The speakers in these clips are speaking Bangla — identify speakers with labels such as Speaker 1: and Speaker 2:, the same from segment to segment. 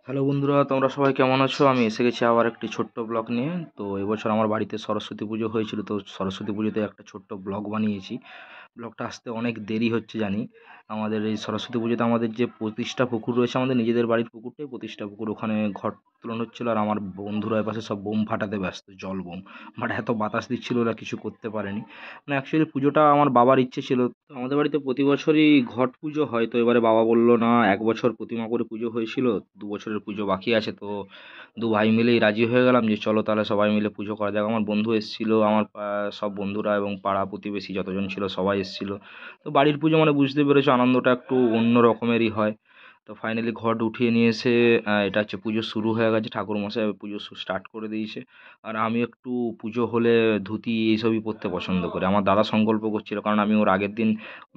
Speaker 1: হ্যালো বন্ধুরা, তোমরা সবাই কেমন আছো? আমি এসে গেছি আবার একটি ছোট্ট ব্লগ নিয়ে। তো এবছর আমার বাড়িতে সরস্বতী পুজো হয়েছিল, তো সরস্বতী পুজোতে একটা ছোট্ট ব্লগ বানিয়েছি। ব্লগটা আসতে অনেক দেরি হচ্ছে জানি। আমাদের এই সরস্বতী পুজোতে আমাদের যে প্রতিষ্ঠা পুকুর রয়েছে, আমাদের নিজেদের বাড়ির পুকুরটাই প্রতিষ্ঠা পুকুর, ওখানে ঘট তোলন হচ্ছিলো। আর আমার বন্ধুরা এপাশে সব বোম ফাটাতে ব্যস্ত, জল বোম। বাট এত বাতাস দিচ্ছিল, ওরা কিছু করতে পারেনি। মানে অ্যাকচুয়ালি পুজোটা আমার বাবার ইচ্ছে ছিল। তো আমাদের বাড়িতে প্রতি বছরই ঘট পুজো হয়, তো এবারে বাবা বললো না, এক বছর প্রতিমা করে পুজো হয়েছিল, 2 বছরের পুজো বাকি আছে। তো দু ভাই মিলেই রাজি হয়ে গেলাম যে চলো তাহলে সবাই মিলে পুজো করা যাক। আমার বন্ধু এসেছিলো, আমার সব বন্ধুরা এবং পাড়া প্রতিবেশী যতজন ছিল সবাই এসেছিলো। তো বাড়ির পুজো মানে বুঝতে পেরেছো, আনন্দটা একটু অন্য রকমেরই হয়। তো ফাইনালি ঘট উঠিয়ে নিয়ে এসে এটা হচ্ছে পুজো শুরু হয়ে গেছে, ঠাকুরমশাই পুজো স্টার্ট করে দিয়েছে। আর আমি একটু পুজো হলে ধুতি এইসবই পরতে পছন্দ করি। আমার দাদা সংকল্প করছিল, কারণ আমি ওর আগের দিন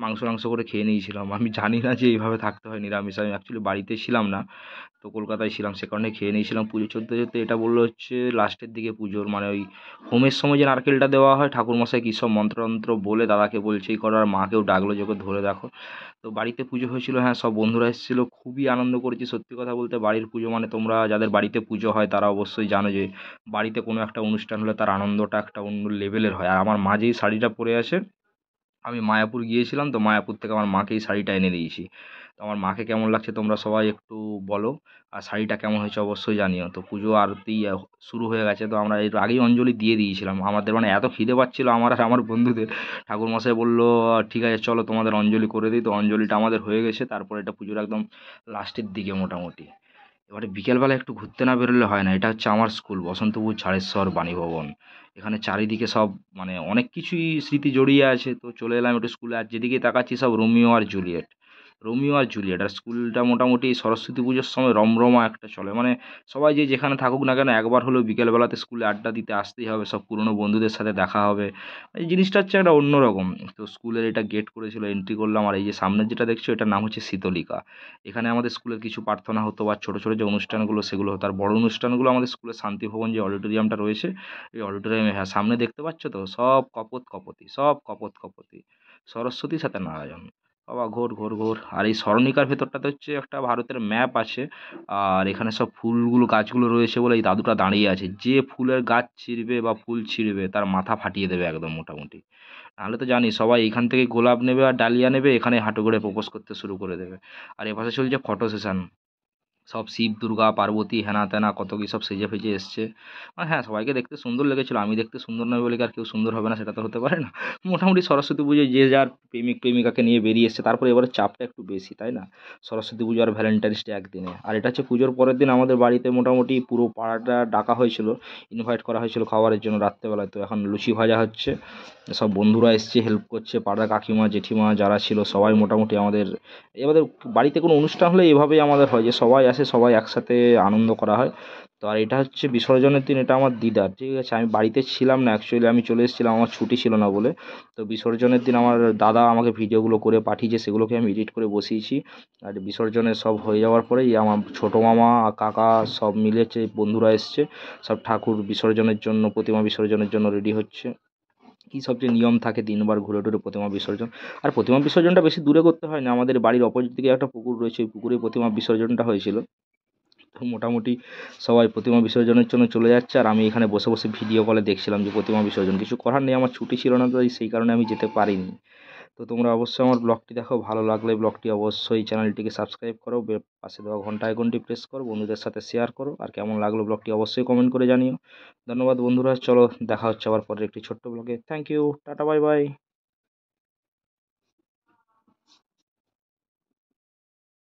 Speaker 1: মাংস টাংস করে খেয়ে নিয়েছিলাম। আমি জানি না যে এইভাবে থাকতে হয় নিরামিষ, আমি অ্যাকচুয়ালি বাড়িতে ছিলাম না, তো কলকাতায় ছিলাম, সে কারণে খেয়ে নিয়েছিলাম। পুজো চলতে চলতে এটা বললো হচ্ছে লাস্টের দিকে পুজোর, মানে ওই হোমের সময় যে নারকেলটা দেওয়া হয়, ঠাকুরমশাই কী সব মন্ত্রতন্ত্র বলে দাদাকে বলছে এই করো, আর মাকেও ডাকলো যে ওকে ধরে দেখো। তো বাড়িতে পুজো হয়েছিল, হ্যাঁ সব বন্ধুরা এসেছিলো, খুবই আনন্দ করেছি। সত্যি কথা বলতে বাড়ির পুজো মানে, তোমরা যাদের বাড়িতে পুজো হয় তারা অবশ্যই জানো যে বাড়িতে কোনো একটা অনুষ্ঠান হলে তার আনন্দটা একটা অন্য লেভেলের হয়। আর আমার মা যেই শাড়িটা পরে আছে, আমি মায়াপুর গিয়েছিলাম, তো মায়াপুর থেকে আমার মাকে এই শাড়িটা এনে দিয়েছি। তো আমার মাকে কেমন লাগছে তোমরা সবাই একটু বলো, আর শাড়িটা কেমন হয়েছে অবশ্যই জানিও। তো পুজো আরতি শুরু হয়ে গেছে, তো আমরা এর আগেই অঞ্জলি দিয়ে দিয়েছিলাম। আমাদের মানে এত খিদে পাচ্ছিল আমার আর আমার বন্ধুদের, ঠাকুরমশাই বললো ঠিক আছে চলো তোমাদের অঞ্জলি করে দিই। তো অঞ্জলিটা আমাদের হয়ে গেছে, তারপর এটা পুজোর একদম লাস্টের দিকে মোটামুটি। এবারে বিকেলবেলা একটু ঘুরতে না বেরোলে হয় না। এটা হচ্ছে আমার স্কুল, বসন্তপুর ঝাড়েশ্বর বাণীভবন। এখানে চারিদিকে সব মানে অনেক কিছুই স্মৃতি জড়িয়ে আছে। তো চলে এলাম একটু স্কুলে, আর যেদিকে তাকাচ্ছি সব রোমিও আর জুলিয়েট, রোমিও আর জুলিয়েট। আর স্কুলটা মোটামুটি সরস্বতী পুজোর সময় রমরমা একটা চলে, মানে সবাই যে যেখানে থাকুক না কেন একবার হলেও বিকেলবেলাতে স্কুলে আড্ডা দিতে আসতেই হবে, সব পুরনো বন্ধুদের সাথে দেখা হবে। এই জিনিসটা হচ্ছে একটা অন্যরকম। তো স্কুলের এটা গেট করেছিল, এন্ট্রি করলাম, আর এই যে সামনের যেটা দেখছো এটার নাম হচ্ছে শীতলিকা। এখানে আমাদের স্কুলের কিছু প্রার্থনা হতো, বা ছোটো ছোটো যে অনুষ্ঠানগুলো সেগুলো হতো। আর বড় অনুষ্ঠানগুলো আমাদের স্কুলের শান্তিভবন যে অডিটোরিয়ামটা রয়েছে, এই অডিটোরিয়ামে, হ্যাঁ সামনে দেখতে পাচ্ছ তো, সব কপোত কপোতি, সব কপোত কপোতি, সরস্বতীর সাথে নারায়ণ। বাবা ঘোর ঘোর ঘোর। আর এই স্মরণিকার ভেতরটাতে হচ্ছে একটা ভারতের ম্যাপ আছে। আর এখানে সব ফুলগুলো গাছগুলো রয়েছে বলে এই দাদুটা দাঁড়িয়ে আছে, যে ফুলের গাছ ছিঁড়বে বা ফুল ছিঁড়বে তার মাথা ফাটিয়ে দেবে একদম মোটামুটি। নাহলে তো জানি সবাই এখান থেকে গোলাপ নেবে আর ডালিয়া নেবে, এখানে হাঁটু করে প্রপোজ করতে শুরু করে দেবে। আর এপাশে চলছে ফটো সেশন, সব শিব দুর্গা পার্বতী হেনা তেনা কত কী সব সেজে ফেজে এসছে। মানে হ্যাঁ সবাইকে দেখতে সুন্দর লেগেছিলো, আমি দেখতে সুন্দর নয় বলে কি আর কেউ সুন্দর হবে না, সেটা তো হতে পারে না। মোটামুটি সরস্বতী পুজোয় যে যার প্রেমিক প্রেমিকাকে নিয়ে বেরিয়ে এসছে। তারপরে এবারে চাপটা একটু বেশি, তাই না? সরস্বতী পুজো আর ভ্যালেন্টাইন্স ডে একদিনে। আর এটা হচ্ছে পুজোর পরের দিন আমাদের বাড়িতে মোটামুটি পুরো পাড়াটা ডাকা হয়েছিল, ইনভাইট করা হয়েছিল খাবারের জন্য রাত্রেবেলায়। তো এখন লুচি ভাজা হচ্ছে, সব বন্ধুরা এসছে হেল্প করছে, পাড়ার কাকিমা জেঠিমা যারা ছিল সবাই মোটামুটি আমাদের, এবারে বাড়িতে কোনো অনুষ্ঠান হলে এভাবেই আমাদের হয় যে সবাই আসে, সবাই একসাথে আনন্দ করা হয়। তো আর এটা হচ্ছে বিসর্জনের দিন, এটা আমার দিদার, ঠিক আছে? আমি বাড়িতে ছিলাম না অ্যাকচুয়ালি, আমি চলে এসেছিলাম, আমার ছুটি ছিল না বলে। তো বিসর্জনের দিন আমার দাদা আমাকে ভিডিওগুলো করে পাঠিয়েছে, সেগুলোকে আমি এডিট করে বসিয়েছি। আর বিসর্জনের সব হয়ে যাওয়ার পরেই আমার ছোটো মামা কাকা সব মিলেছে, বন্ধুরা এসছে, সব ঠাকুর বিসর্জনের জন্য, প্রতিমা বিসর্জনের জন্য রেডি হচ্ছে। কী সব যে নিয়ম থাকে, দিনবার ঘুরে টুরে প্রতিমা বিসর্জন। আর প্রতিমা বিসর্জনটা বেশি দূরে করতে হয় না, আমাদের বাড়ির অপোজিট দিকে একটা পুকুর রয়েছে, ওই পুকুরে প্রতিমা বিসর্জনটা হয়েছিল। তো মোটামুটি সবাই প্রতিমা বিসর্জনের জন্য চলে যাচ্ছে, আর আমি এখানে বসে বসে ভিডিও কলে দেখছিলাম যে প্রতিমা বিসর্জন। কিছু করার নেই, আমার ছুটি ছিল না, তো সেই কারণে আমি যেতে পারিনি। তো তোমরা অবশ্যই আমার ব্লগটি দেখো, ভালো লাগলে ব্লগটি অবশ্যই চ্যানেলটিকে সাবস্ক্রাইব করো, পাশে দেওয়া ঘন্টা আইকনটি প্রেস করো, বন্ধুদের সাথে শেয়ার করো, আর কেমন লাগলো ব্লগটি অবশ্যই কমেন্ট করে জানিও। ধন্যবাদ বন্ধুরা, চলো দেখা হচ্ছে আবার পরের একটি ছোট্ট ব্লগে। Thank you, tata, bye by.